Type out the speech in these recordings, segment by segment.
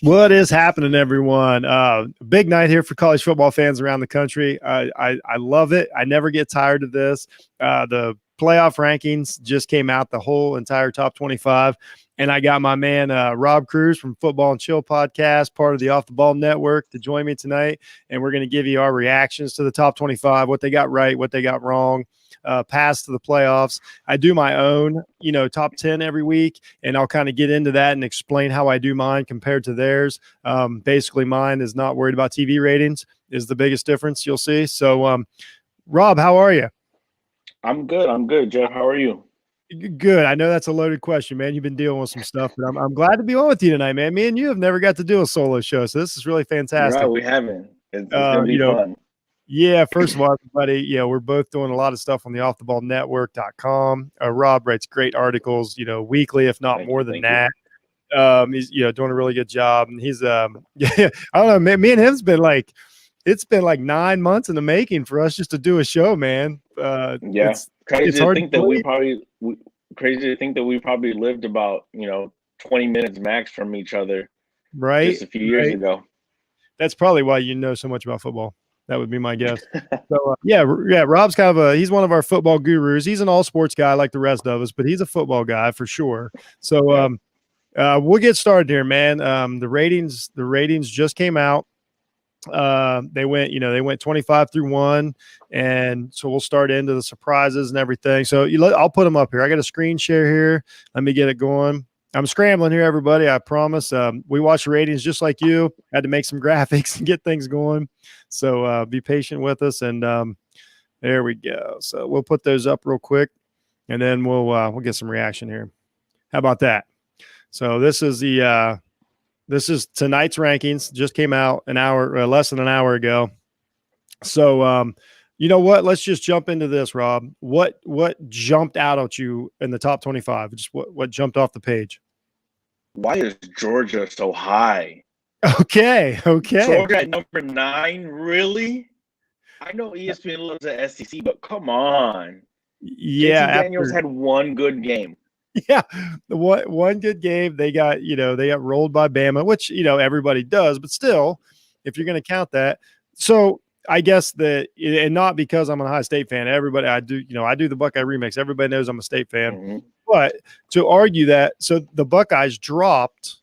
What is happening, everyone? Big night here for college football fans around the country. I love it. I never get tired of this. The playoff rankings just came out, the whole entire top 25. And I got my man, Rob Cruz from Football and Chill podcast, part of the Off the Ball Network, to join me tonight. And we're going to give you our reactions to the top 25, what they got right, what they got wrong. Pass to the playoffs. I do my own, top 10 every week, and I'll kind of get into that and explain how I do mine compared to theirs. Basically, mine is not worried about TV ratings is the biggest difference you'll see. So, Rob, how are you? I'm good, Jeff. How are you? Good. I know that's a loaded question, man. You've been dealing with some stuff, but I'm glad to be on with you tonight, man. Me and you have never got to do a solo show, so this is really fantastic. Right, we haven't. It's gonna be fun. Yeah, first of all, everybody, we're both doing a lot of stuff on the offtheballnetwork.com. Rob writes great articles, weekly, if not more than that. He's, doing a really good job. And he's, I don't know, man, me and him's been it's been like 9 months in the making for us just to do a show, man. It's crazy to think that we probably lived about, 20 minutes max from each other. Right. Just a few years ago. That's probably why you know so much about football. That would be my guess. So, Rob's kind of he's one of our football gurus. He's an all sports guy like the rest of us, but he's a football guy for sure. So we'll get started here, man. The ratings just came out. They went 25 through 1, and so we'll start into the surprises and everything. So I'll put them up here. I got a screen share here. Let me get it going. I'm scrambling here, everybody. I promise. We watch the ratings just like you. Had to make some graphics and get things going. So be patient with us. And there we go. So we'll put those up real quick, and then we'll get some reaction here. How about that? So this is tonight's rankings. Just came out less than an hour ago. So you know what? Let's just jump into this, Rob. What jumped out at you in the top 25? Just what jumped off the page? Why is Georgia so high? Okay. Georgia at number 9, really? I know ESPN loves the SEC, but come on. Yeah, Daniels had one good game. Yeah, one good game. They got rolled by Bama, which everybody does, but still, if you're going to count that, so. I guess and not because I'm an Ohio State fan. Everybody, I do the Buckeye remix. Everybody knows I'm a State fan. Mm-hmm. But to argue that, so the Buckeyes dropped,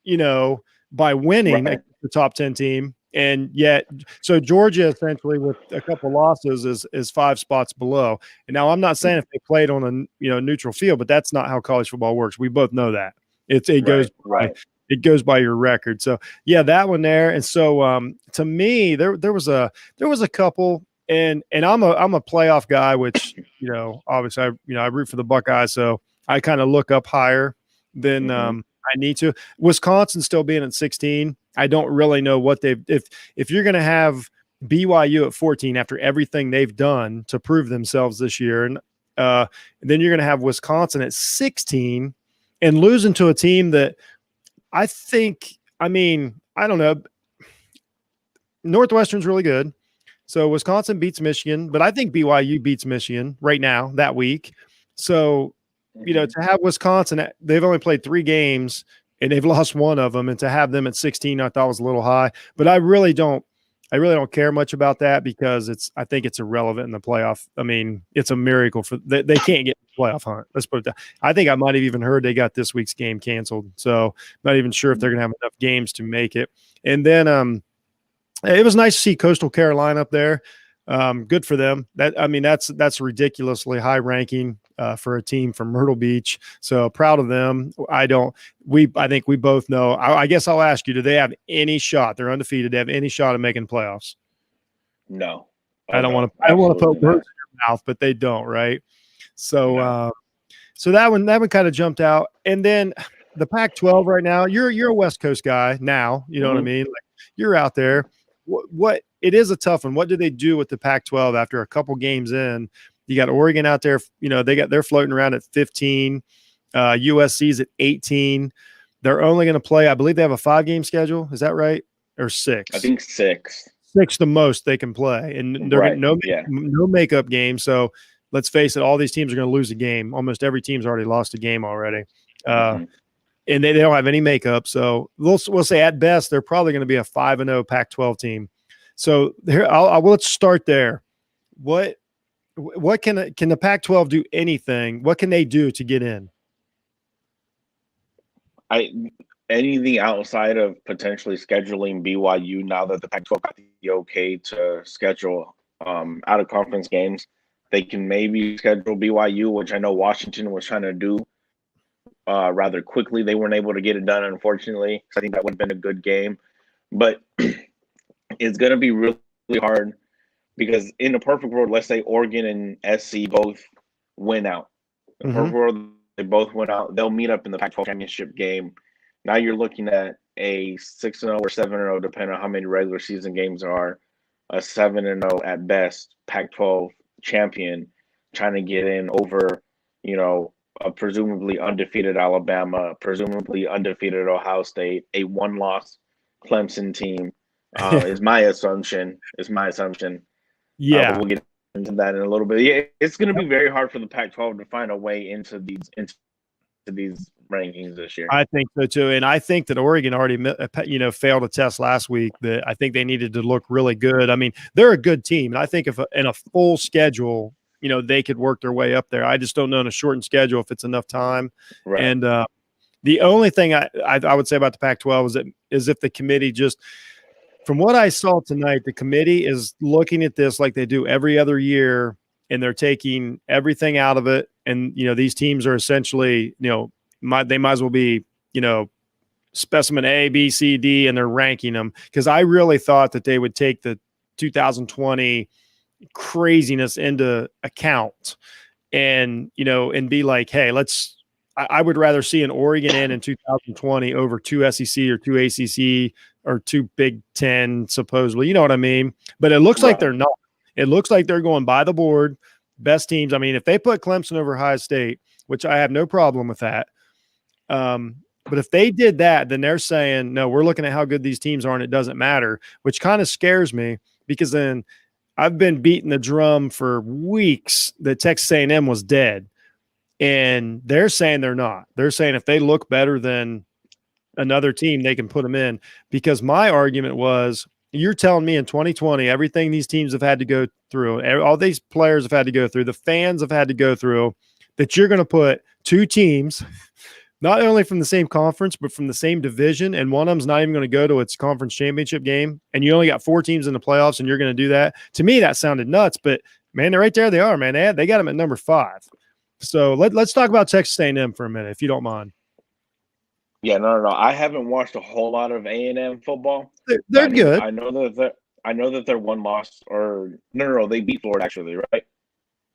by winning the top 10 team, and yet, so Georgia essentially with a couple losses is 5 spots below. And now I'm not saying if they played on a neutral field, but that's not how college football works. We both know that it goes right. It goes by your record. So yeah, that one there. And so to me, there was a couple, and I'm a playoff guy, which obviously I root for the Buckeyes, so I kind of look up higher than I need to. Wisconsin still being at 16, I don't really know what if you're going to have BYU at 14 after everything they've done to prove themselves this year, and then you're going to have Wisconsin at 16 and losing to a team that. I don't know. Northwestern's really good. So Wisconsin beats Michigan, but I think BYU beats Michigan right now that week. So, to have Wisconsin, they've only played 3 games and they've lost 1 of them. And to have them at 16, I thought was a little high, but I really don't care much about that because I think it's irrelevant in the playoff. I mean, it's a miracle they can't get the playoff hunt. Let's put it that. I think I might have even heard they got this week's game canceled. So not even sure if they're going to have enough games to make it. And then it was nice to see Coastal Carolina up there. Good for them. That's ridiculously high ranking for a team from Myrtle Beach. So proud of them. I think we both know. I guess I'll ask you: do they have any shot? They're undefeated. They have any shot of making playoffs? No. I don't want to put words in your mouth, but they don't, right? So, so that one kind of jumped out. And then the Pac-12 right now. You're a West Coast guy now. You know what I mean? Like, you're out there. What it is a tough one. What do they do with the Pac-12 after a couple games in? You got Oregon out there. They're floating around at 15. USC's at 18. They're only going to play. I believe they have a 5-game schedule. Is that right? Or 6? I think 6. 6 the most they can play, and they're getting no makeup game. So let's face it, all these teams are going to lose a game. Almost every team's already lost a game already. and they don't have any makeup. So we'll say at best they're probably going to be a 5-0 Pac-12 team. So here, let's start there. What can the Pac-12 do anything? What can they do to get in? Anything outside of potentially scheduling BYU now that the Pac-12 got the okay to schedule out of conference games, they can maybe schedule BYU, which I know Washington was trying to do rather quickly. They weren't able to get it done, unfortunately. I think that would have been a good game, but it's going to be really, really hard because in the perfect world, let's say Oregon and SC both win out. In the perfect world, they both went out. They'll meet up in the Pac-12 championship game. Now you're looking at a 6-0 or 7-0, depending on how many regular season games there are, a 7-0 at best Pac-12 champion trying to get in over, a presumably undefeated Alabama, presumably undefeated Ohio State, a one-loss Clemson team is my assumption. Yeah, but we'll get into that in a little bit. Yeah, it's going to be very hard for the Pac-12 to find a way into these rankings this year. I think so too, and I think that Oregon already, failed a test last week. That I think they needed to look really good. I mean, they're a good team, and I think if in a full schedule, they could work their way up there. I just don't know in a shortened schedule if it's enough time. Right. And the only thing I would say about the Pac-12 is if the committee just, from what I saw tonight, the committee is looking at this like they do every other year, and they're taking everything out of it. And these teams are essentially, they might as well be, specimen A, B, C, D, and they're ranking them. Because I really thought that they would take the 2020 craziness into account, and and be like, hey, I would rather see an Oregon in 2020 over 2 SEC or 2 ACC or 2 Big Ten, supposedly. You know what I mean? But it looks like they're not. It looks like they're going by the board. Best teams. I mean, if they put Clemson over Ohio State, which I have no problem with that. But if they did that, then they're saying, no, we're looking at how good these teams are and it doesn't matter, which kind of scares me, because then I've been beating the drum for weeks that Texas A&M was dead. And they're saying they're not. They're saying if they look better than another team, they can put them in. Because my argument was, you're telling me in 2020, everything these teams have had to go through, all these players have had to go through, the fans have had to go through, that you're going to put 2 teams, not only from the same conference, but from the same division, and one of them's not even going to go to its conference championship game, and you only got 4 teams in the playoffs, and you're going to do that? To me, that sounded nuts. But, man, they're right there. They are, man. They got them at number 5. So let's talk about Texas A&M for a minute, if you don't mind. Yeah, no. I haven't watched a whole lot of A&M football. They're good. I know that they're one loss, or no, they beat Florida actually, right?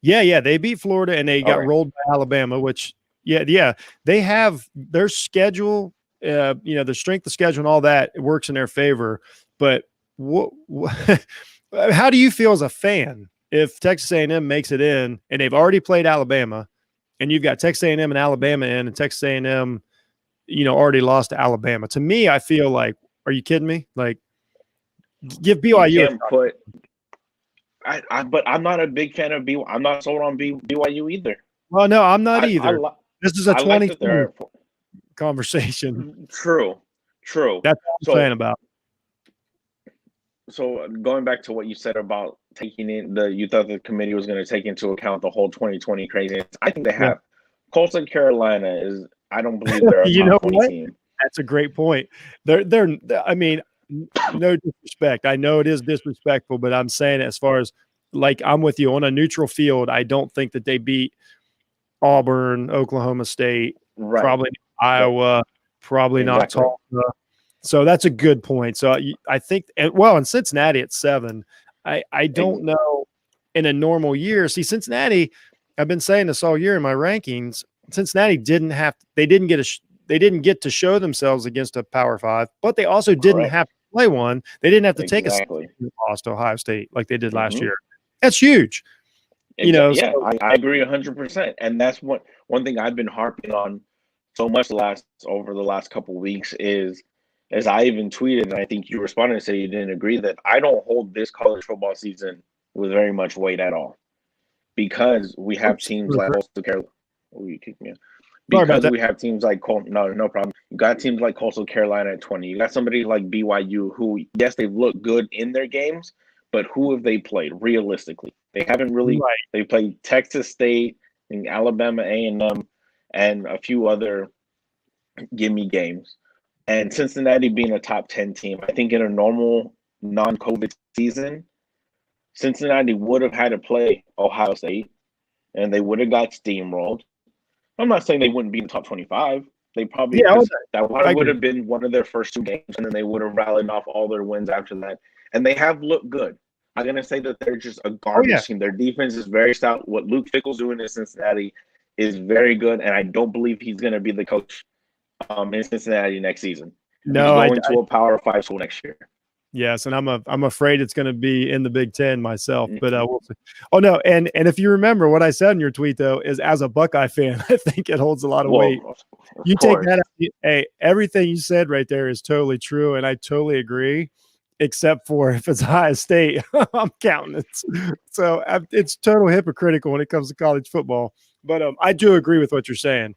Yeah, they beat Florida and they got rolled by Alabama, which they have their schedule, the strength of schedule and all that works in their favor. But how do you feel as a fan if Texas A&M makes it in and they've already played Alabama, and you've got Texas A&M and Alabama in, and Texas A&M, already lost to Alabama? To me, I feel like, are you kidding me? Like, give BYU but I'm not a big fan of BYU. I'm not sold on BYU either. Well, no, I'm not either. This is a 20 conversation. True. That's what I'm saying about. So going back to what you said about taking in you thought the committee was going to take into account the whole 2020 craziness. I think they have. Yeah. Coastal Carolina is. I don't believe they're a top 20 team. That's a great point. They're. I mean, no disrespect. I know it is disrespectful, but I'm saying as far as, like, I'm with you on a neutral field. I don't think that they beat Auburn, Oklahoma State, probably Iowa, probably not Tulsa. So that's a good point. So I think, in Cincinnati at 7, I don't know in a normal year. See, Cincinnati, I've been saying this all year in my rankings. Cincinnati didn't get to show themselves against a Power 5, but they also didn't have to play one. They didn't have to take a loss to Ohio State like they did last year. That's huge. I agree 100%. And that's one thing I've been harping on so much over the last couple of weeks is, as I even tweeted, and I think you responded and said you didn't agree, that I don't hold this college football season with very much weight at all, because we have teams like Coastal Carolina. Oh, you kicked me out. Sorry about because that. we have teams like no problem. You got teams like Coastal Carolina at 20. You got somebody like BYU who, yes, they've looked good in their games, but who have they played realistically? They haven't really. Right. They played Texas State and Alabama A&M and a few other gimme games. And Cincinnati being a top 10 team, I think in a normal non-COVID season, Cincinnati would have had to play Ohio State and they would have got steamrolled. I'm not saying they wouldn't be in the top 25. They probably, Yeah, because that I would agree. have been one of their first 2 games, and then they would have rallied off all their wins after that. And they have looked good. I'm going to say that they're just a Oh yeah. garbage team. Their defense is very stout. What Luke Fickle's doing in Cincinnati is very good, and I don't believe he's going to be the coach in Cincinnati next season. He's No, going to a Power 5 school next year. yes, and I'm afraid it's going to be in the Big Ten myself, but we'll see. Oh no, and if you remember what I said in your tweet though, is as a Buckeye fan, I think it holds a lot of weight. You take that, hey, everything you said right there is totally true, and I totally agree, except for if it's Ohio State, I'm counting it. So it's total hypocritical when it comes to college football. But I do agree with what you're saying.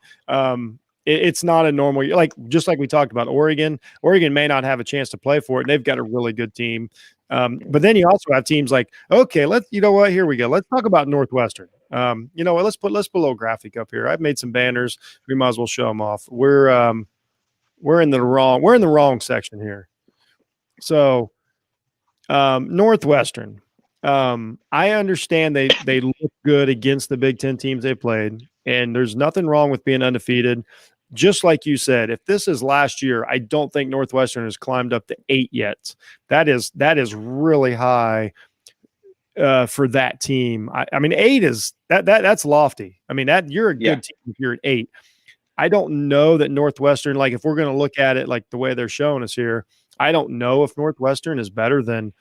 It's not a normal, like just like we talked about Oregon. Oregon may not have a chance to play for it, and they've got a really good team. But then you also have teams like, okay, you know what? Here we go. Let's talk about Northwestern. You know what? Let's put a little graphic up here. I've made some banners. We might as well show them off. We're in the wrong section here. So Northwestern. I understand they look good against the Big Ten teams they played, and there's nothing wrong with being undefeated. Just like you said, if this is last year, I don't think Northwestern has climbed up to 8 yet. That is really high for that team. I mean, 8 is that's lofty. I mean, that you're a good team if you're at 8. I don't know that Northwestern, like if we're going to look at it like the way they're showing us here, I don't know if Northwestern is better than.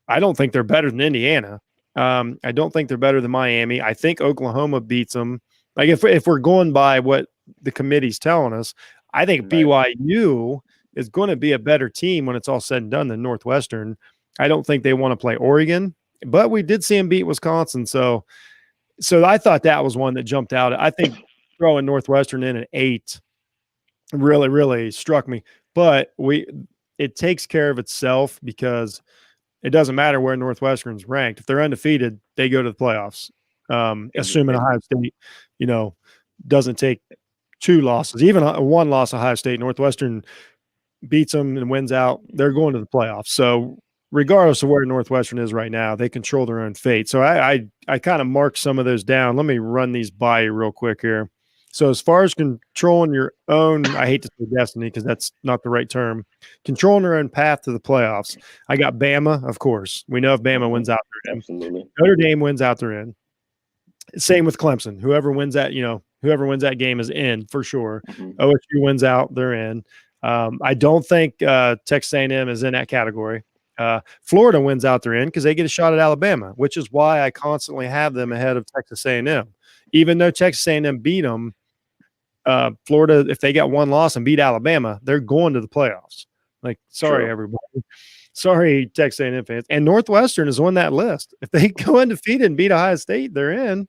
I don't think they're better than Indiana. I don't think they're better than Miami. I think Oklahoma beats them. Like if we're going by what the committee's telling us, I think BYU is going to be a better team when it's all said and done than Northwestern. I don't think they want to play Oregon, but we did see them beat Wisconsin. So I thought that was one that jumped out. I think throwing Northwestern in at 8 really, really struck me. But it takes care of itself because it doesn't matter where Northwestern's ranked. If they're undefeated, they go to the playoffs. Assuming Ohio State, doesn't take 2 losses, even a 1 loss. Ohio State, Northwestern beats them and wins out, they're going to the playoffs. So regardless of where Northwestern is right now, they control their own fate. So I kind of marked some of those down. Let me run these by you real quick here. So as far as controlling your own, I hate to say destiny because that's not the right term, controlling their own path to the playoffs, I got Bama, of course. We know if Bama wins out, they're in. Absolutely. Notre Dame wins out, they're in. Same with Clemson. Whoever wins that game is in for sure. OSU wins out, they're in. I don't think Texas A&M is in that category. Florida wins out, they're in because they get a shot at Alabama, which is why I constantly have them ahead of Texas A&M. Even though Texas A&M beat them, Florida, if they got 1 loss and beat Alabama, they're going to the playoffs. Like, sorry, everybody. Sorry, Texas A&M fans. And Northwestern is on that list. If they go undefeated and beat Ohio State, they're in.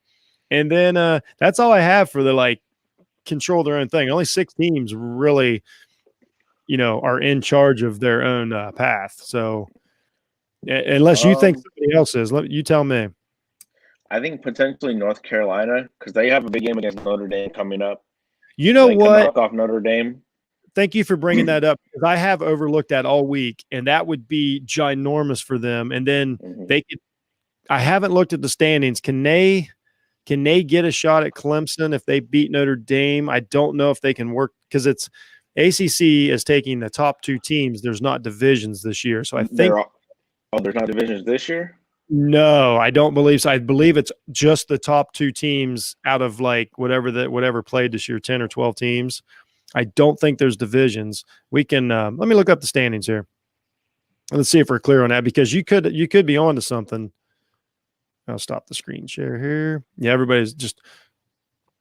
And then that's all I have for the control their own thing. Only 6 teams really, are in charge of their own path. So unless you think somebody else is, you tell me. I think potentially North Carolina because they have a big game against Notre Dame coming up. You know what? Knock off Notre Dame. Thank you for bringing that up because I have overlooked that all week, and that would be ginormous for them. And then they could. I haven't looked at the standings. Can they get a shot at Clemson if they beat Notre Dame? I don't know if they can work because it's ACC is taking the top 2 teams. There's not divisions this year, so I think there's not divisions this year. No, I don't believe so. I believe it's just the top 2 teams out of whatever played this year, 10 or 12 teams. I don't think there's divisions. We can let me look up the standings here. Let's see if we're clear on that because you could be on to something. I'll stop the screen share here. Yeah, everybody's just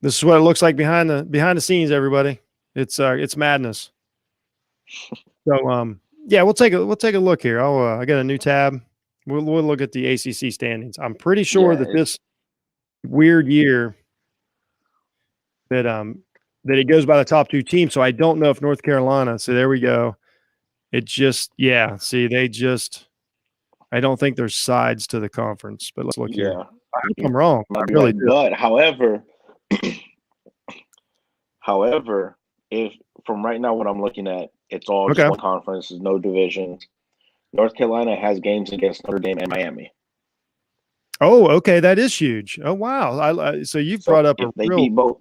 this is what it looks like behind the scenes, everybody. It's madness. So yeah, we'll take a look here. I got a new tab. We'll look at the ACC standings. I'm pretty sure that this weird year that that it goes by the top two teams. So I don't know if North Carolina. So there we go. It just, yeah. See, I don't think there's sides to the conference, but let's look here. I think I'm wrong. I really do. But however, if from right now what I'm looking at, it's all just one conference, there's no divisions. North Carolina has games against Notre Dame and Miami. Oh, okay, that is huge. Oh, wow. So you've brought up if they beat both.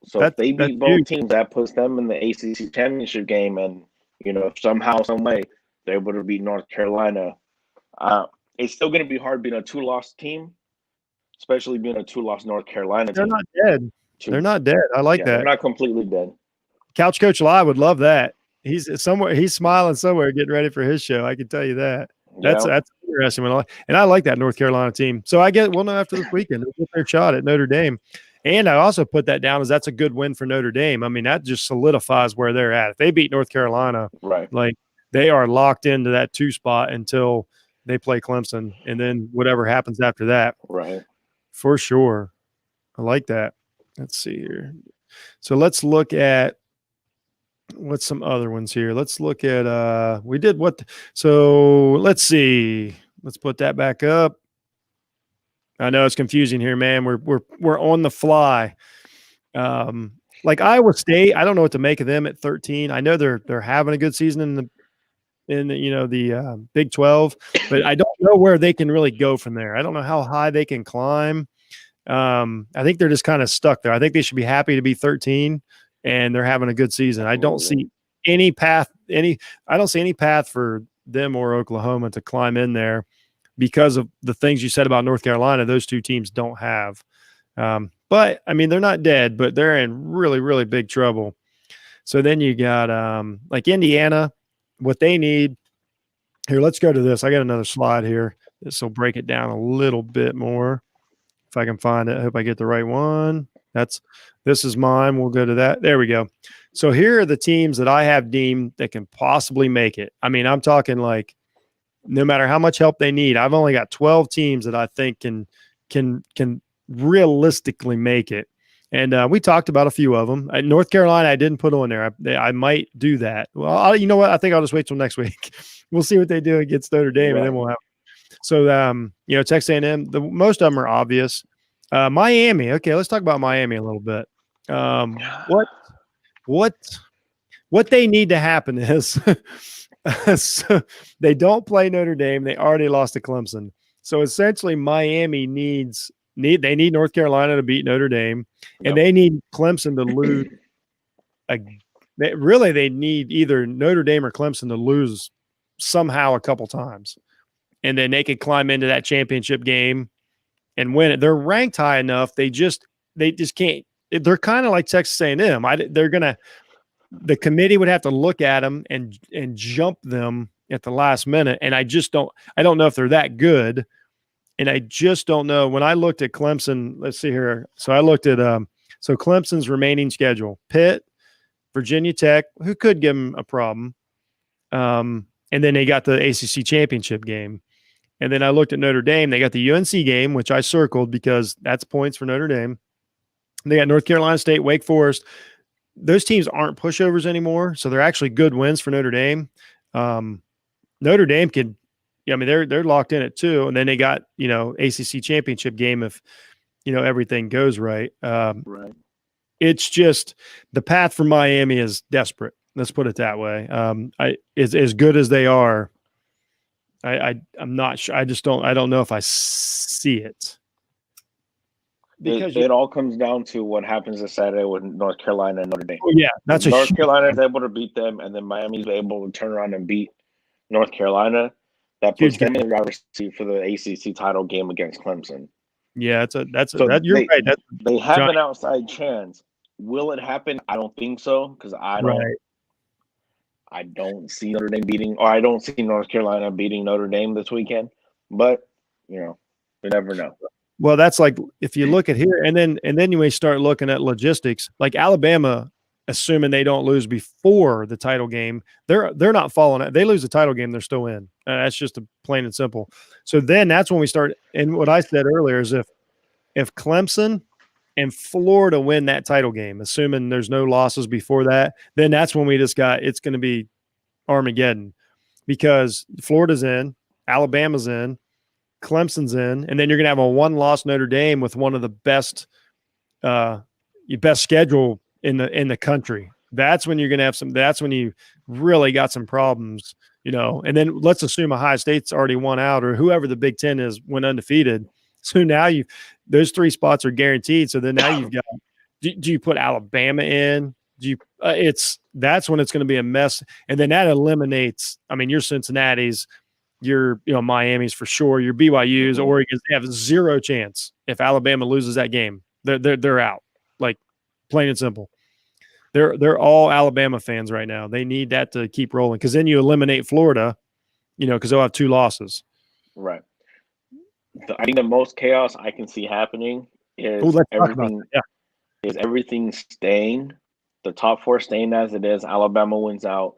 So if they beat both teams, that puts them in the ACC championship game, and if somehow, some way, they're able to beat North Carolina. It's still going to be hard being a 2-loss team, especially being a 2-loss North Carolina team. They're not dead. They're not dead. I like that. They're not completely dead. Couch Coach Lai would love that. He's somewhere. He's smiling somewhere, getting ready for his show. I can tell you that. That's interesting. And I like that North Carolina team. So we'll know after this weekend. They'll get their shot at Notre Dame. And I also put that down as that's a good win for Notre Dame. I mean, that just solidifies where they're at. If they beat North Carolina, right, like they are locked into that 2 spot until they play Clemson, and then whatever happens after that. Right. For sure. I like that. Let's see here. So let's look at what's some other ones here. Let's look at so let's see. Let's put that back up. I know it's confusing here, man. We're on the fly. Like Iowa State, I don't know what to make of them at 13. I know they're having a good season in the Big 12, but I don't know where they can really go from there. I don't know how high they can climb. I think they're just kind of stuck there. I think they should be happy to be 13, and they're having a good season. I don't see any path for them or Oklahoma to climb in there because of the things you said about North Carolina. Those two teams don't have. But I mean, they're not dead, but they're in really, really big trouble. So then you got like Indiana, what they need. Here, let's go to this. I got another slide here. This will break it down a little bit more. If I can find it, I hope I get the right one. This is mine. We'll go to that. There we go. So here are the teams that I have deemed that can possibly make it. I mean, I'm talking like no matter how much help they need. I've only got 12 teams that I think can realistically make it. And we talked about a few of them. North Carolina, I didn't put on there. I might do that. Well, you know what? I think I'll just wait till next week. We'll see what they do against Notre Dame, and then we'll have. So, Texas A&M, most of them are obvious. Miami. Okay, let's talk about Miami a little bit. What they need to happen is so they don't play Notre Dame. They already lost to Clemson. So essentially, Miami need North Carolina to beat Notre Dame, and they need Clemson to lose. They need either Notre Dame or Clemson to lose somehow a couple times, and then they could climb into that championship game and win it. They're ranked high enough. They just can't. They're kind of like Texas A&M. The committee would have to look at them and jump them at the last minute, and I don't know if they're that good. And I just don't know. When I looked at Clemson, let's see here. So I looked at Clemson's remaining schedule: Pitt, Virginia Tech, who could give them a problem, and then they got the ACC championship game. And then I looked at Notre Dame. They got the UNC game, which I circled because that's points for Notre Dame. They got North Carolina State, Wake Forest. Those teams aren't pushovers anymore, so they're actually good wins for Notre Dame. Notre Dame could. Yeah, I mean they're locked in at 2, and then they got ACC championship game if everything goes right. Right. It's just the path for Miami is desperate. Let's put it that way. As good as they are, I'm not sure. I don't know if I see it. Because it all comes down to what happens this Saturday with North Carolina and Notre Dame. Oh, yeah, that's North Carolina is able to beat them, and then Miami's able to turn around and beat North Carolina. That puts them in the driver's seat for the ACC title game against Clemson. Yeah, you're right. They have an outside chance. Will it happen? I don't think so because I don't see Notre Dame I don't see North Carolina beating Notre Dame this weekend. But you never know. Well, that's like if you look at here, and then you may start looking at logistics. Like Alabama, assuming they don't lose before the title game, they're not falling out. They lose the title game, they're still in. That's just a plain and simple. So then that's when we start. And what I said earlier is if Clemson and Florida win that title game, assuming there's no losses before that, then that's when it's going to be Armageddon, because Florida's in, Alabama's in, Clemson's in, and then you're going to have a one-loss Notre Dame with one of the best schedule in the country. That's when you're going to have some. That's when you really got some problems, And then let's assume Ohio State's already won out, or whoever the Big Ten is went undefeated. So now those 3 spots are guaranteed. So then now you've got. Do you put Alabama in? Do you? That's when it's going to be a mess, and then that eliminates. I mean, your Cincinnati's, your Miami's for sure. Your BYU's, Oregon's, they have 0 chance if Alabama loses that game. They're out, like plain and simple. They're all Alabama fans right now. They need that to keep rolling, because then you eliminate Florida, because they'll have 2 losses. Right. I think the most chaos I can see happening is everything staying, the top 4 staying as it is. Alabama wins out.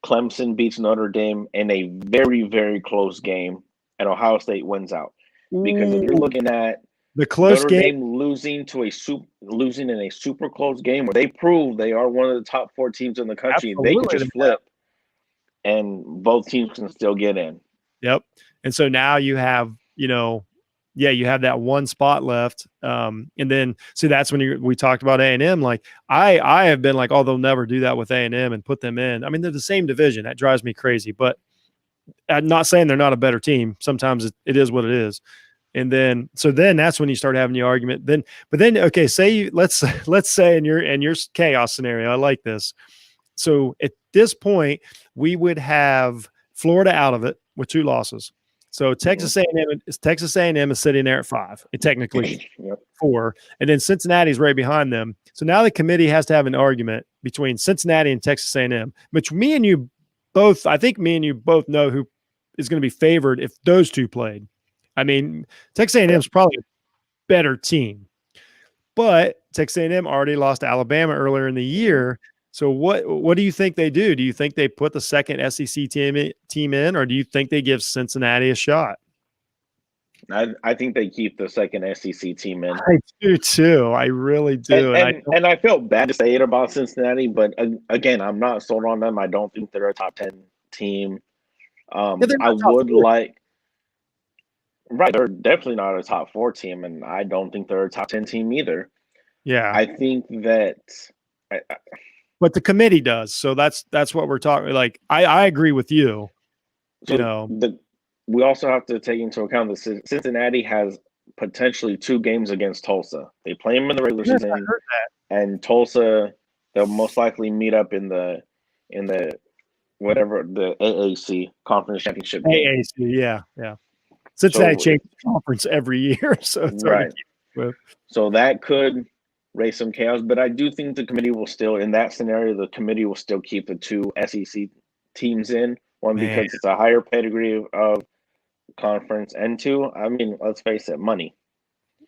Clemson beats Notre Dame in a very, very close game, and Ohio State wins out. Because if you're looking at the close Notre game, Dame losing in a super close game where they prove they are one of the top 4 teams in the country, they can just flip, and both teams can still get in. Yep. And so now you have, you have that 1 spot left. And then, so that's when we talked about A&M. Like I have been like, oh, they'll never do that with A&M and put them in. I mean, they're the same division. That drives me crazy, but I'm not saying they're not a better team. Sometimes it is what it is. And then, so then that's when you start having the argument. Okay, let's say in your chaos scenario, I like this. So at this point, we would have Florida out of it with 2 losses. So Texas A&M is sitting there at 5, and technically 4, and then Cincinnati's right behind them. So now the committee has to have an argument between Cincinnati and Texas A&M, which I think me and you both know who is going to be favored if those 2 played. I mean, Texas A&M is probably a better team, but Texas A&M already lost to Alabama earlier in the year. So what do you think they do? Do you think they put the second SEC team in, or do you think they give Cincinnati a shot? I think they keep the second SEC team in. I do too. I really do. And I felt bad to say it about Cincinnati, but again, I'm not sold on them. I don't think they're a top 10 team. They're definitely not a top 4 team, and I don't think they're a top 10 team either. Yeah. I think that but the committee does. So that's what we're talking. Like, I agree with you. We also have to take into account that Cincinnati has potentially 2 games against Tulsa. They play them in the regular season, and Tulsa, they'll most likely meet up in the AAC Conference Championship game. AAC, yeah. Cincinnati changes conference every year, so it's right. So that could raise some chaos, but I do think the committee will still, in that scenario, the committee will still keep the 2 SEC teams in. One, because it's a higher pedigree of conference, and 2, I mean, let's face it, money.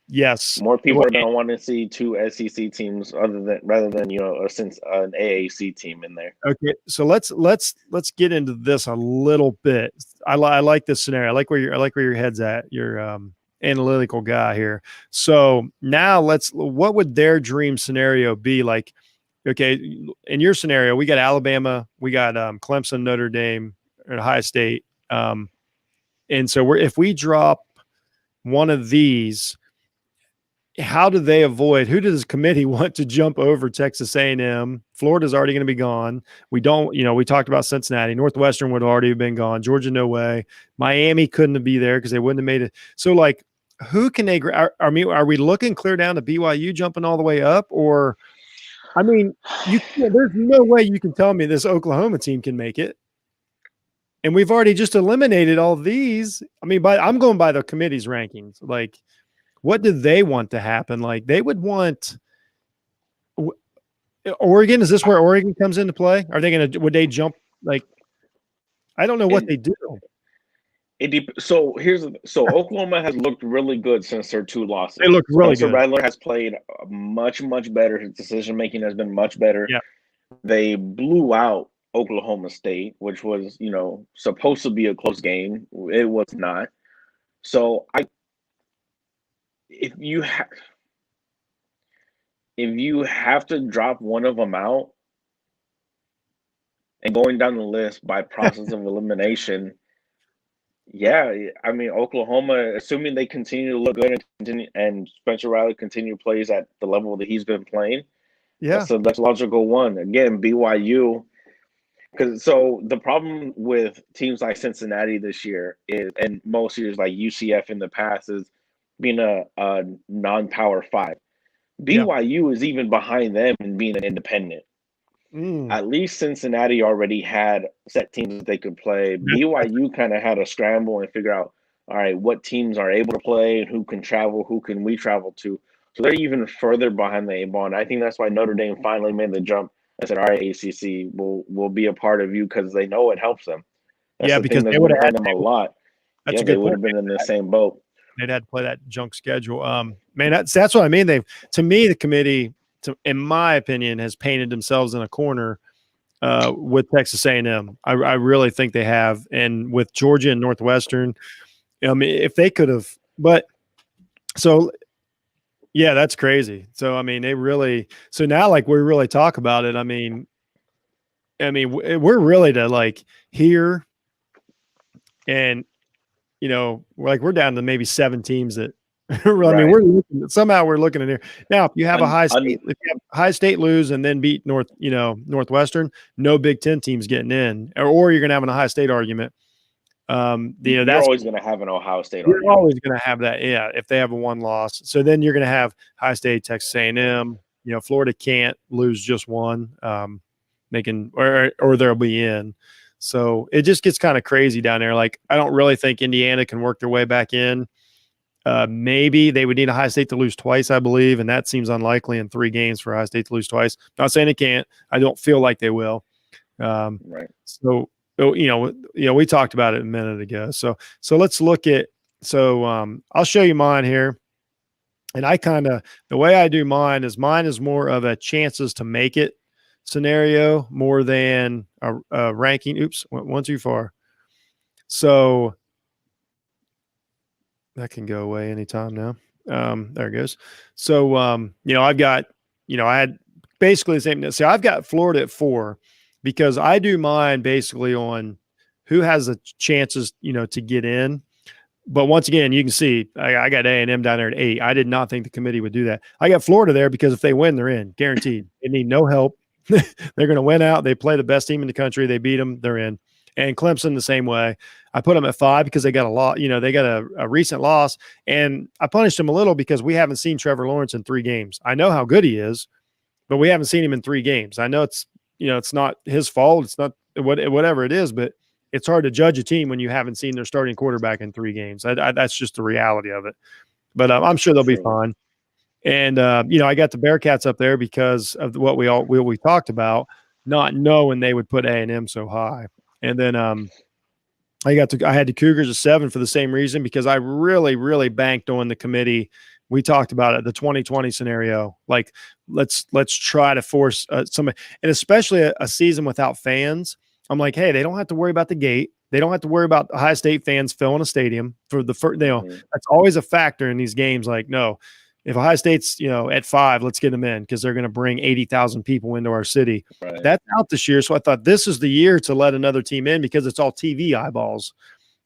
Yes, more people are going to want to see 2 SEC teams rather than an AAC team in there. Okay, so let's get into this a little bit. I like this scenario. I like where your head's at. You're analytical guy here. So now what would their dream scenario be like? Okay, in your scenario, we got Alabama, we got Clemson, Notre Dame, and Ohio State, and so if we drop one of these, how do they avoid? Who does the committee want to jump over Texas A&M? Florida's already going to be gone. We don't, we talked about Cincinnati. Northwestern would already have been gone. Georgia, no way. Miami couldn't be there because they wouldn't have made it. So, like, who can they? Are we looking clear down to BYU jumping all the way up? Or, I mean, there's no way you can tell me this Oklahoma team can make it. And we've already just eliminated all these. I mean, I'm going by the committee's rankings. Like, what do they want to happen? Like, they would want Oregon. Is this where Oregon comes into play? Would they jump? Like, I don't know what they do. So Oklahoma has looked really good since their 2 losses. They look really good. Rattler has played much, much better. His decision-making has been much better. Yeah. They blew out Oklahoma State, which was, supposed to be a close game. It was not. So if you have if you have to drop one of them out and going down the list by process of elimination, yeah, I mean Oklahoma, assuming they continue to look good and continue, and Spencer Riley continue plays at the level that he's been playing, Yeah. that's logical one. Again, BYU, because so the problem with teams like Cincinnati this year is, and most years like UCF in the past, is being a non-power five. Yeah. BYU is even behind them in being an independent. Mm. At least Cincinnati already had set teams that they could play. BYU kind of had a scramble and figure out, all right, what teams are able to play and who can travel, who can we travel to. So they're even further behind the eight ball. And I think that's why Notre Dame finally made the jump and said, all right, ACC, we'll be a part of you because they know it helps them. That's Yeah, the thing because that's they would been have had. hurting them a lot. That's Yeah, a they good would point. have been in the same boat. They'd had to play that junk schedule. Man, that's what I mean. To me, the committee, in my opinion, has painted themselves in a corner with Texas A&M. I really think they have, and with Georgia and Northwestern. I mean, if they could have, but so yeah, that's crazy. So I mean, they really. So now, like we really talk about it. We're really to like here, and we're down to maybe 7 teams that. I mean, Right. we're looking in here now. If you have Un, un, if you have high state lose and then beat Northwestern, no Big Ten teams getting in, or you're going to have a high state argument. you're That's always going to have an Ohio State you're argument. always going to have that. Yeah, if they have a one loss, so then you're going to have high state, Texas A&M. Florida can't lose just one. They can, or they'll be in. So it just gets kind of crazy down there. Like I don't really think Indiana can work their way back in. Maybe they would need a high state to lose twice, I believe, and that seems unlikely in 3 games for high state to lose twice. Not saying they can't. I don't feel like they will. Right. So we talked about it a minute ago. So let's look at. So I'll show you mine here, and the way I do mine is more of a chances to make it scenario more than a ranking. Oops, went one too far. So that can go away anytime now. There it goes. So, I've got, I had basically the same. So I've got Florida at 4 because I do mine basically on who has the chances, to get in. But once again, you can see I got A&M down there at 8. I did not think the committee would do that. I got Florida there because if they win, they're in, guaranteed. They need no help. They're going to win out. They play the best team in the country. They beat them. They're in. And Clemson the same way. I put them at 5 because they got a lot. They got a recent loss, and I punished them a little because we haven't seen Trevor Lawrence in 3 games. I know how good he is, but we haven't seen him in 3 games. I know it's not his fault. It's not whatever it is, but it's hard to judge a team when you haven't seen their starting quarterback in 3 games. That's just the reality of it. But I'm sure they'll be True. fine. And I got the Bearcats up there because of what we talked about, not knowing they would put A&M so high. And then I had the Cougars at 7 for the same reason because I really, really banked on the committee. We talked about it, the 2020 scenario. Like let's try to force somebody, and especially a season without fans. I'm like, hey, they don't have to worry about the gate. They don't have to worry about Ohio State fans filling a stadium for the first. That's always a factor in these games. Like, no, if Ohio State's at 5, let's get them in because they're going to bring 80,000 people into our city. Right. That's out this year, so I thought this is the year to let another team in because it's all TV eyeballs,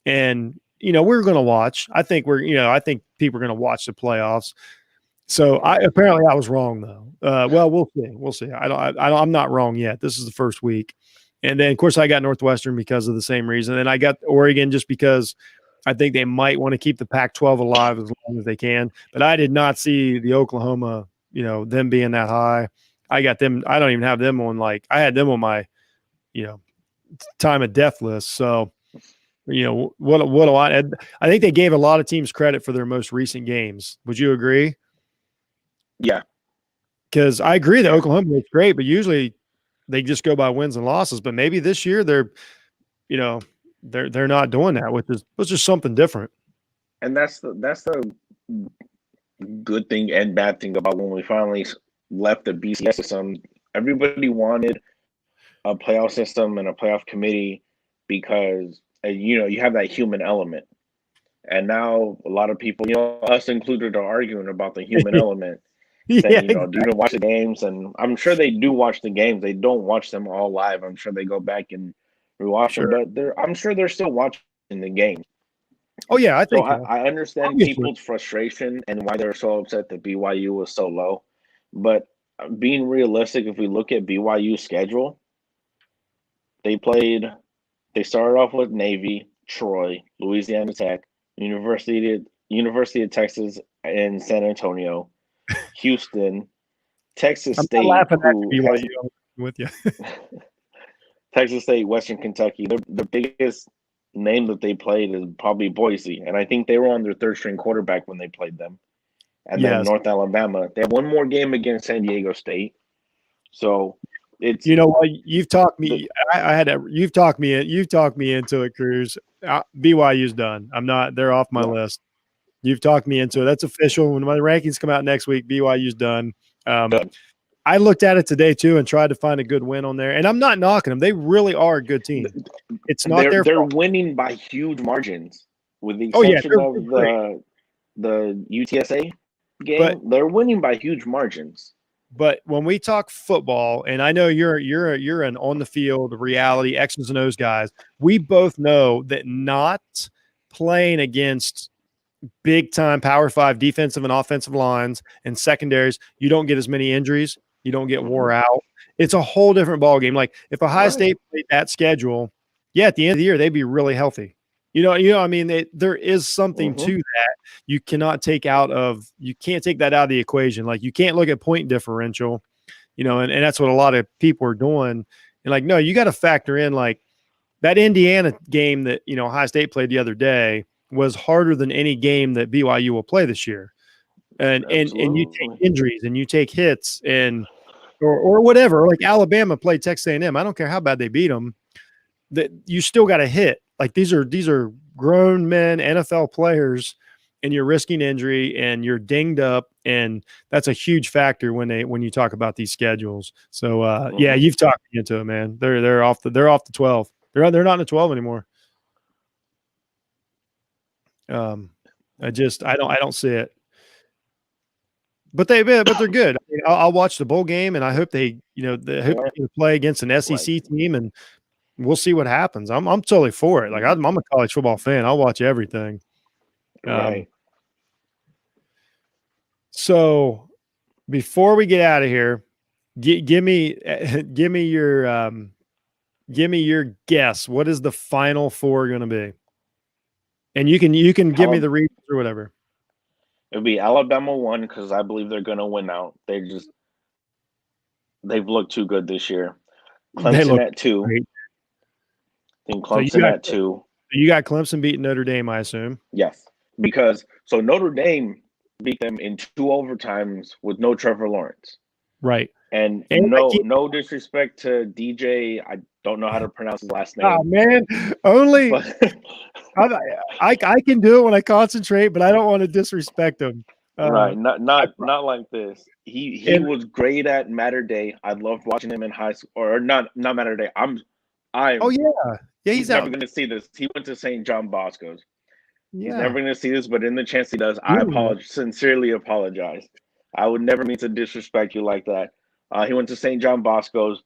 and we're going to watch. I think people are going to watch the playoffs. So apparently I was wrong though. Well, we'll see. We'll see. I'm not wrong yet. This is the first week. And then, of course, I got Northwestern because of the same reason. And I got Oregon just because I think they might want to keep the Pac-12 alive as long as they can. But I did not see the Oklahoma, them being that high. I got them. I don't even have them on I had them on my, time of death list. So, what do I think they gave a lot of teams credit for their most recent games. Would you agree? Yeah. Because I agree that Oklahoma is great, but usually they just go by wins and losses. But maybe this year they're not doing that, which is just something different. And that's the good thing and bad thing about when we finally left the BCS system. Everybody wanted a playoff system and a playoff committee because you have that human element. And now a lot of people, us included, are arguing about the human element. saying, Yeah, do you even watch the games? And I'm sure they do watch the games. They don't watch them all live. I'm sure they go back and rewatch them, sure. but I'm sure they're still watching the game. Oh yeah, I So think so. I understand Obviously. people's frustration and why they're so upset that BYU was so low. But being realistic, if we look at BYU's schedule, they played, they started off with Navy, Troy, Louisiana Tech, University of Texas in San Antonio, Houston, Texas I'm not State, laughing at who you, has BYU. I'm with you. Texas State, Western Kentucky. The biggest name that they played is probably Boise, and I think they were on their third string quarterback when they played them. And then Yes. North Alabama. They have one more game against San Diego State. So it's You know what? You've talked the me. I had a, you've talked me. You've talked me into it, Cruz. BYU's done. I'm not. They're off my yeah. list. You've talked me into it. That's official. When my rankings come out next week, BYU's done. Good. I looked at it today too and tried to find a good win on there. And I'm not knocking them. They really are a good team. It's not their They're fault. winning by huge margins, with the Oh yeah, exception of they're great. the UTSA But game. They're winning by huge margins. But when we talk football, and I know you're an on the field reality X's and O's guys, we both know that not playing against big time Power Five defensive and offensive lines and secondaries, you don't get as many injuries, you don't get wore out. It's a whole different ball game. Like if Ohio Right. State played that schedule, yeah, at the end of the year they'd be really healthy. I mean, there is something to that. You cannot take out of you can't take that out of the equation. Like you can't look at point differential, and that's what a lot of people are doing. And like, no, you got to factor in like that Indiana game that Ohio State played the other day was harder than any game that BYU will play this year. And you take Absolutely. injuries and you take hits and or whatever. Like Alabama played Texas A&M. I don't care how bad they beat them. That you still got to hit. Like these are grown men, NFL players, and you're risking injury and you're dinged up, and that's a huge factor when you talk about these schedules. So yeah, you've talked me into it, man. They're off the 12. They're not in the 12 anymore. I don't see it. But they're good. I mean, I'll watch the bowl game, and I hope they They are play against an right. SEC team, and we'll see what happens. I'm totally for it. Like I'm a college football fan. I'll watch everything. Right. So before we get out of here, give me your guess. What is the final four going to be? And you can give me the reasons or whatever. It'll be Alabama 1 because I believe they're going to win out. They've looked too good this year. Clemson at 2. Great. I think Clemson at 2. You got Clemson beating Notre Dame, I assume. Yes, because Notre Dame beat them in 2 overtimes with no Trevor Lawrence. Right. And no disrespect to DJ. I don't know how to pronounce his last name. Oh man, only I can do it when I concentrate, but I don't want to disrespect him. Right, not like this. He was great at Matter Day. I loved watching him in high school, or not Matter Day. Oh yeah, he's never going to see this. He went to St. John Bosco's. Yeah. He's never going to see this, but in the chance he does, I sincerely apologize. I would never mean to disrespect you like that. He went to St. John Bosco's.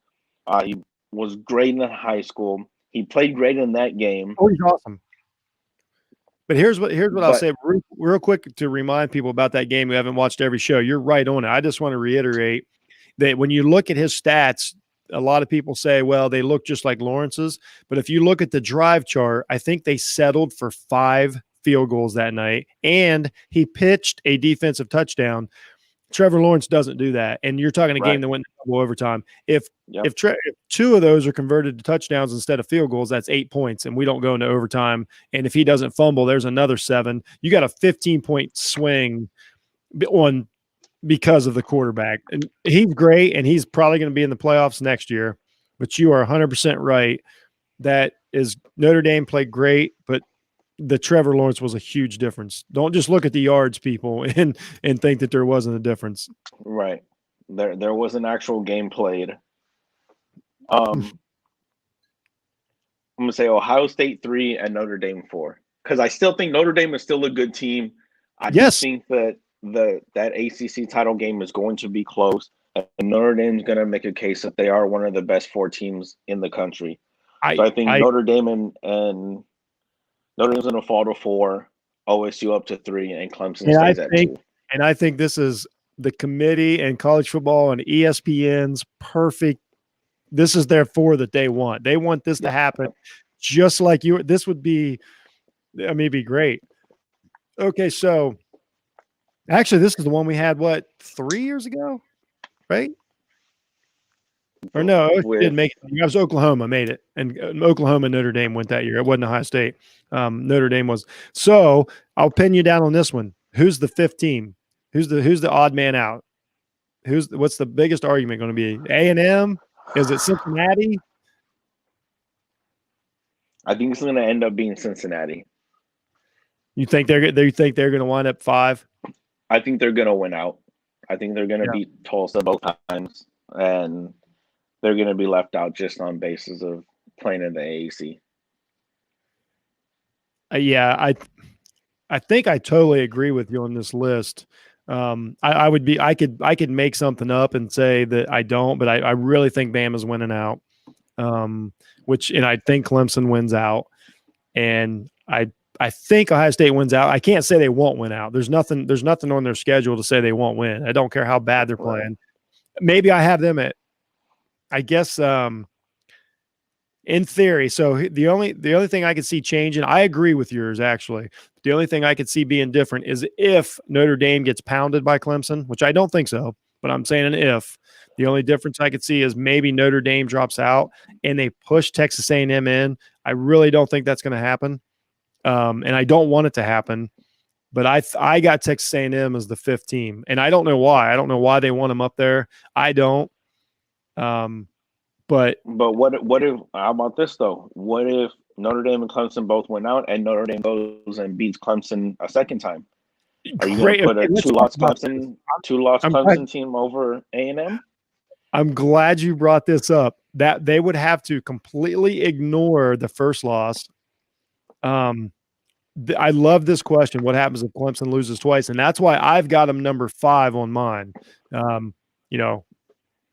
He was great in high school. He played great in that game. Oh, he's awesome. But here's what I'll say real quick to remind people about that game who haven't watched every show. You're right on it. I just want to reiterate that when you look at his stats, a lot of people say, well, they look just like Lawrence's. But if you look at the drive chart, I think they settled for 5 field goals that night, and he pitched a defensive touchdown. Trevor Lawrence doesn't do that. And you're talking a game that went double overtime. If 2 of those are converted to touchdowns instead of field goals, that's 8 points, and we don't go into overtime. And if he doesn't fumble, there's another 7. You got a 15-point swing because of the quarterback. And he's great, and he's probably going to be in the playoffs next year. But you are 100% right. That is Notre Dame played great, but the Trevor Lawrence was a huge difference. Don't just look at the yards, people, and think that there wasn't a difference. Right. There was an actual game played. I'm going to say Ohio State 3 and Notre Dame 4. Because I still think Notre Dame is still a good team. I just think that that ACC title game is going to be close. And Notre Dame's going to make a case that they are one of the best 4 teams in the country. So I think Notre Dame and Notre Dame's going to fall to 4, OSU up to 3, and Clemson stays at 2. And I think this is the committee and college football and ESPN's perfect. This is their 4 that they want. They want this to happen, just like you. This would be, I mean, it'd be great. Okay, so actually, this is the one we had, what, 3 years ago, right? Or no, it didn't make it. It was Oklahoma made it, and Oklahoma and Notre Dame went that year. It wasn't Ohio State. Notre Dame was. So I'll pin you down on this one. Who's the 5th team? Who's the odd man out? What's the biggest argument going to be? A&M? Is it Cincinnati? I think it's going to end up being Cincinnati. You think they're going to wind up 5? I think they're going to win out. I think they're going to beat Tulsa both times, and they're going to be left out just on basis of playing in the AAC. Yeah, I think I totally agree with you on this list. I could make something up and say that I don't, but I really think Bama's winning out. And I think Clemson wins out, and I think Ohio State wins out. I can't say they won't win out. There's nothing on their schedule to say they won't win. I don't care how bad they're playing. Maybe I have them at, I guess, in theory. So the only thing I could see changing, I agree with yours actually. The only thing I could see being different is if Notre Dame gets pounded by Clemson, which I don't think so, but I'm saying an if. The only difference I could see is maybe Notre Dame drops out and they push Texas A&M in. I really don't think that's going to happen. And I don't want it to happen, but I got Texas A&M as the 5th team, and I don't know why. I don't know why they want them up there. I don't. But what if, how about this though? What if Notre Dame and Clemson both went out and Notre Dame goes and beats Clemson a second time? Are you going to put a 2-loss Clemson team over A&M? I'm glad you brought this up. That they would have to completely ignore the first loss. I love this question. What happens if Clemson loses twice? And that's why I've got them number 5 on mine.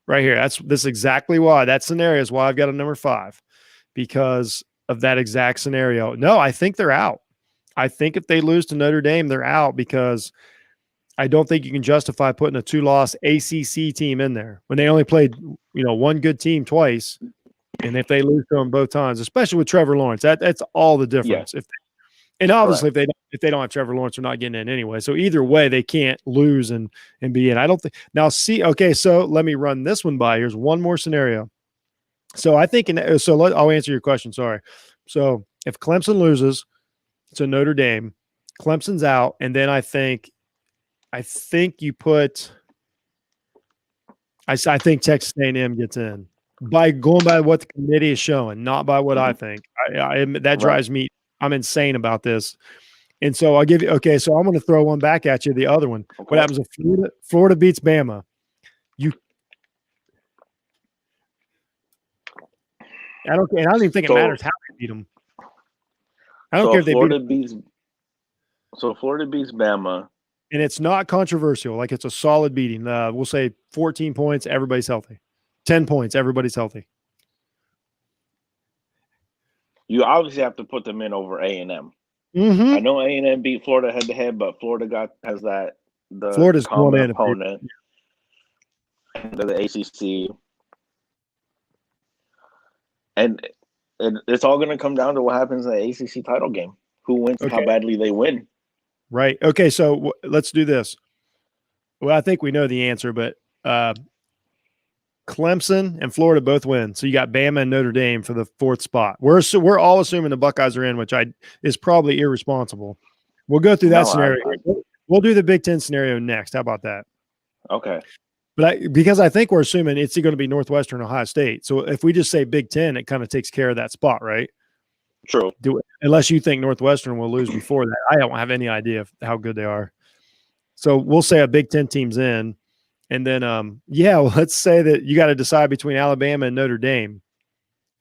Right here. That's exactly why. That scenario is why I've got them number 5, because of that exact scenario. No, I think they're out. I think if they lose to Notre Dame, they're out, because I don't think you can justify putting a 2-loss ACC team in there when they only played, one good team twice. And if they lose to them both times, especially with Trevor Lawrence, that's all the difference. Yeah. Obviously, if they don't have Trevor Lawrence, they're not getting in anyway. So either way, they can't lose and be in. I don't think now. Okay, so let me run this one by. Here's one more scenario. So I think I'll answer your question. Sorry. So if Clemson loses to Notre Dame, Clemson's out, and then I think you put. I think Texas A&M gets in by going by what the committee is showing, not by what I think. That drives me. I'm insane about this. And so I'll give you, okay, so I'm going to throw one back at you, the other one. Okay. What happens if Florida beats Bama? I don't even think it matters how they beat them. I don't care if they beat them. So Florida beats Bama. And it's not controversial. Like, it's a solid beating. We'll say 14 points, everybody's healthy. 10 points, everybody's healthy. You obviously have to put them in over A&M. Mm-hmm. I know A&M beat Florida head-to-head, but Florida has the Florida's common opponent the ACC. And it's all going to come down to what happens in the ACC title game. Who wins and how badly they win. Right. Okay, so let's do this. Well, I think we know the answer, but Clemson and Florida both win. So you got Bama and Notre Dame for the 4th spot. We're all assuming the Buckeyes are in, which is probably irresponsible. We'll go through that scenario. We'll do the Big Ten scenario next. How about that? Okay. But because I think we're assuming it's going to be Northwestern, Ohio State. So if we just say Big Ten, it kind of takes care of that spot, right? True. Unless you think Northwestern will lose before that. I don't have any idea of how good they are. So we'll say a Big Ten team's in. And then, let's say that you got to decide between Alabama and Notre Dame.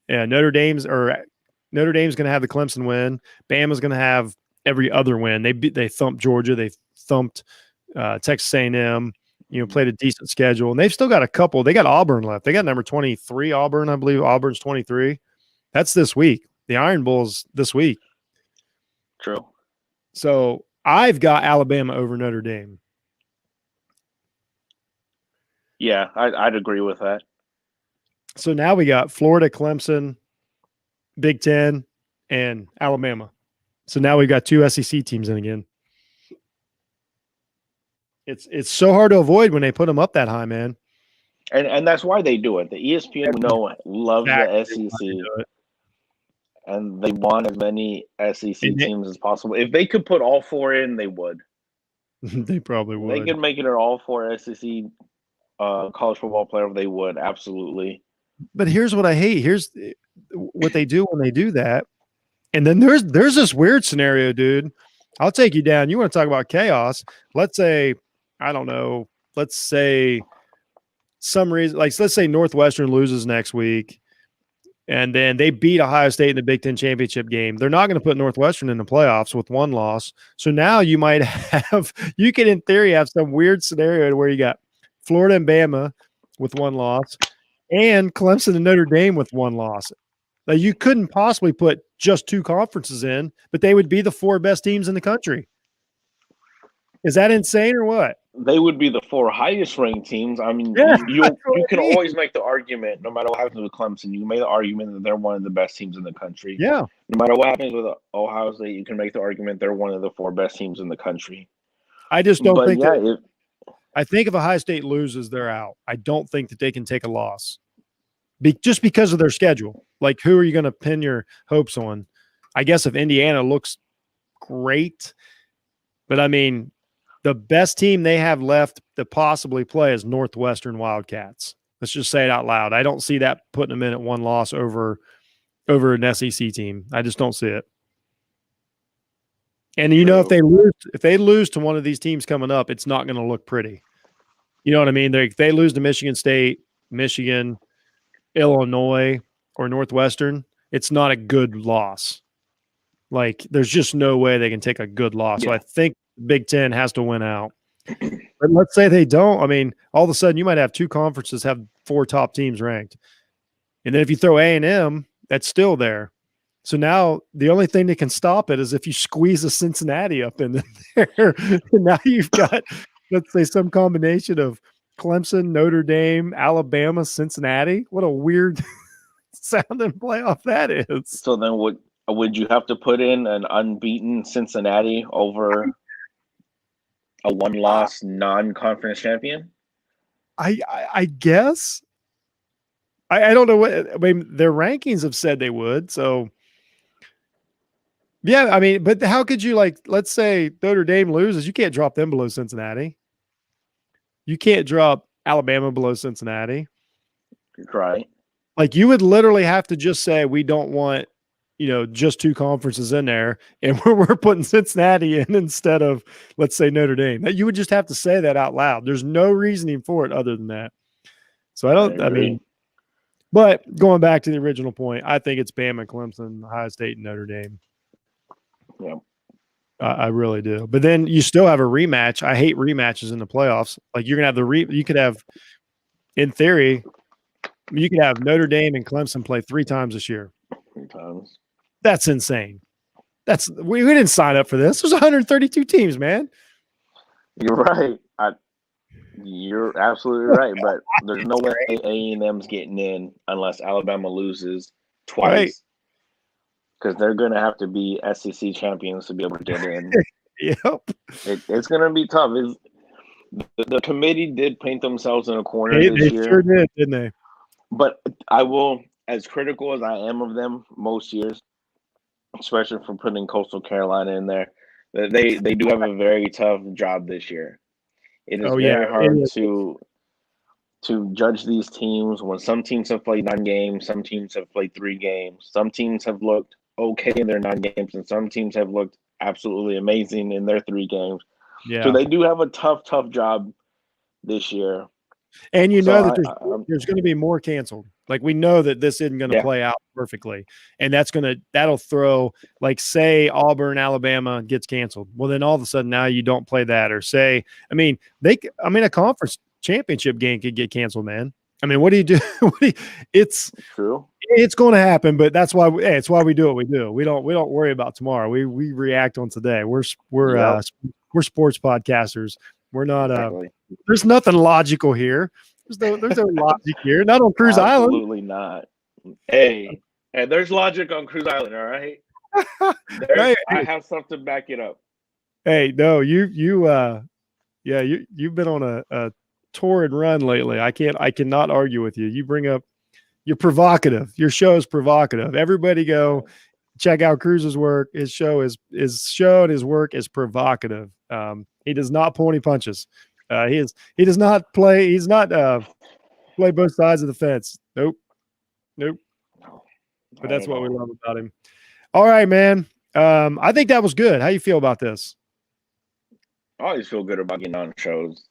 Yeah, Notre Dame's going to have the Clemson win. Bama's going to have every other win. They thumped Georgia. They thumped Texas A&M, played a decent schedule, and they've still got a couple. They got Auburn left. They got number 23 Auburn, I believe. Auburn's 23. That's this week. The Iron Bulls this week. True. So I've got Alabama over Notre Dame. Yeah, I'd agree with that. So now we got Florida, Clemson, Big Ten, and Alabama. So now we've got 2 SEC teams in again. It's so hard to avoid when they put them up that high, man. And that's why they do it. The ESPN loves the SEC, and they want as many SEC teams as possible. If they could put all 4 in, they would. They probably would. They could make it all 4 SEC college football player. They would, absolutely. But here's what I hate. Here's what they do when they do that. And then there's this weird scenario, dude. I'll take you down. You want to talk about chaos? Let's say, I don't know, let's say some reason, like let's say Northwestern loses next week, and then they beat Ohio State in the Big Ten championship game. They're not going to put Northwestern in the playoffs with 1 loss. So now you might have, you could in theory have some weird scenario where you got Florida and Bama with 1 loss and Clemson and Notre Dame with 1 loss. Like you couldn't possibly put just 2 conferences in, but they would be the 4 best teams in the country. Is that insane or what? They would be the 4 highest ranked teams. I mean, you can always make the argument, no matter what happens with Clemson, you made the argument that they're one of the best teams in the country. Yeah. No matter what happens with Ohio State, you can make the argument they're one of the 4 best teams in the country. I just don't think I think if Ohio State loses, they're out. I don't think that they can take a loss. Just because of their schedule. Like, who are you going to pin your hopes on? I guess if Indiana looks great, but I mean, the best team they have left to possibly play is Northwestern Wildcats. Let's just say it out loud. I don't see that putting them in at 1 loss over an SEC team. I just don't see it. And if they lose to one of these teams coming up, it's not going to look pretty. You know what I mean? If they lose to Michigan State, Michigan, Illinois, or Northwestern, it's not a good loss. Like, there's just no way they can take a good loss. Yeah. So I think Big Ten has to win out. But let's say they don't. I mean, all of a sudden you might have 2 conferences have 4 top teams ranked. And then if you throw A&M, that's still there. So now the only thing that can stop it is if you squeeze a Cincinnati up in there. And now you've got, let's say, some combination of Clemson, Notre Dame, Alabama, Cincinnati. What a weird sounding playoff that is. So then would you have to put in an unbeaten Cincinnati over a 1-loss non-conference champion? I guess. I don't know what. I mean, their rankings have said they would. So, yeah, I mean, but how could you, like, let's say Notre Dame loses, you can't drop them below Cincinnati. You can't drop Alabama below Cincinnati. Right. Like, you would literally have to just say, we don't want, just 2 conferences in there, and we're putting Cincinnati in instead of, let's say, Notre Dame. You would just have to say that out loud. There's no reasoning for it other than that. So I mean, but going back to the original point, I think it's Bama, Clemson, Ohio State, and Notre Dame. Yeah. I really do. But then you still have a rematch. I hate rematches in the playoffs. Like, you're going to have you could have, in theory, you could have Notre Dame and Clemson play 3 times this year. 3 times. That's insane. We didn't sign up for this. There's 132 teams, man. You're right. You're absolutely right. But there's no way A&M's getting in unless Alabama loses twice. Right. Because they're going to have to be SEC champions to be able to get in. Yep. It's going to be tough. The committee did paint themselves in a corner this year. They sure did, didn't they? But I will, as critical as I am of them most years, especially for putting Coastal Carolina in there, they do have a very tough job this year. It is very hard to judge these teams when some teams have played 9 games, some teams have played 3 games, some teams have looked okay in their 9 games, and some teams have looked absolutely amazing in their 3 games. Yeah. So they do have a tough job this year. And that there's going to be more canceled. Like we know that this isn't going to play out perfectly, and that'll throw, like, say Auburn, Alabama gets canceled. Well, then all of a sudden now you don't play that, or say, a conference championship game could get canceled, man. I mean, what do you do? It's true. It's going to happen, but that's why it's why we do what we do. We don't worry about tomorrow. We react on today. We're sports podcasters. We're not there's nothing logical here. There's no logic here. Not on Cruise Island. Absolutely not. Hey, there's logic on Cruise Island, all right? I have something to back it up. Hey, no, you've been on a torrid run lately. I cannot argue with you. You bring up, you're provocative. Your show is provocative. Everybody go check out Cruz's work. His show and his work is provocative. He does not pull any punches. He does not play. He's not play both sides of the fence. Nope. But that's what we love about him. All right, man. I think that was good. How you feel about this? I always feel good about getting on shows.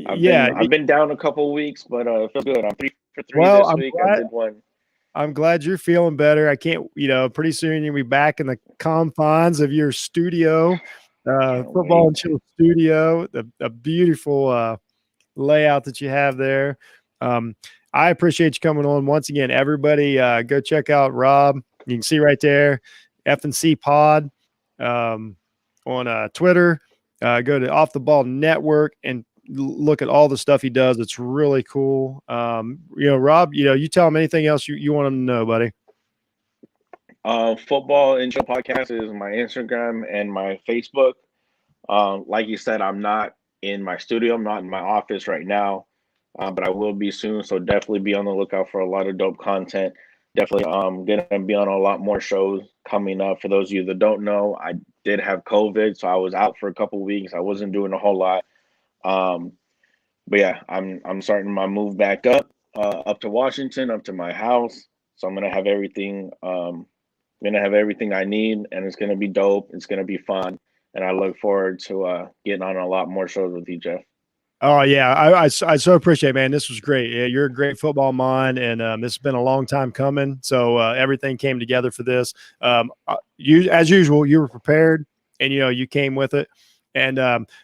I've been down a couple of weeks, but I feel good. I'm 3 for 3 this week. I did one. I'm glad you're feeling better. I can't, pretty soon you'll be back in the confines of your studio, football and chill studio, a beautiful layout that you have there. I appreciate you coming on once again. Everybody, go check out Rob. You can see right there, F&C Pod on Twitter. Go to Off the Ball Network and look at all the stuff he does. It's really cool. Rob, you tell him anything else you want him to know, buddy. Football and Chill Podcast is my Instagram and my Facebook. Like you said, I'm not in my studio. I'm not in my office right now, but I will be soon. So definitely be on the lookout for a lot of dope content. Definitely going to be on a lot more shows coming up. For those of you that don't know, I did have COVID, so I was out for a couple of weeks. I wasn't doing a whole lot. But yeah, I'm starting my move back up to Washington, up to my house. So I'm gonna have everything. Everything I need, and it's gonna be dope. It's gonna be fun, and I look forward to getting on a lot more shows with you, Jeff. Oh yeah, I so appreciate it, man. This was great. Yeah, you're a great football mind, and this has been a long time coming. So everything came together for this. You, as usual, you were prepared, and you came with it. And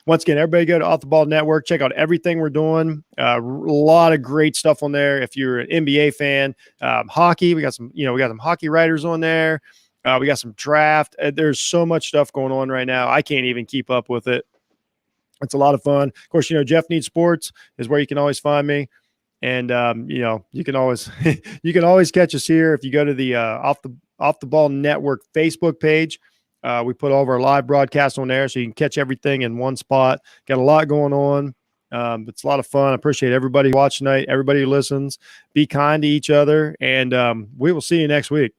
once again, everybody go to Off the Ball Network. Check out everything we're doing. A lot of great stuff on there. If you're an NBA fan, hockey, we got some hockey writers on there. We got some draft. There's so much stuff going on right now. I can't even keep up with it. It's a lot of fun. Of course, Jeff Needs Sports is where you can always find me. And you can always catch us here if you go to the Off the Ball Network Facebook page. We put all of our live broadcasts on there so you can catch everything in one spot. Got a lot going on. It's a lot of fun. I appreciate everybody watching tonight, everybody who listens. Be kind to each other, and we will see you next week.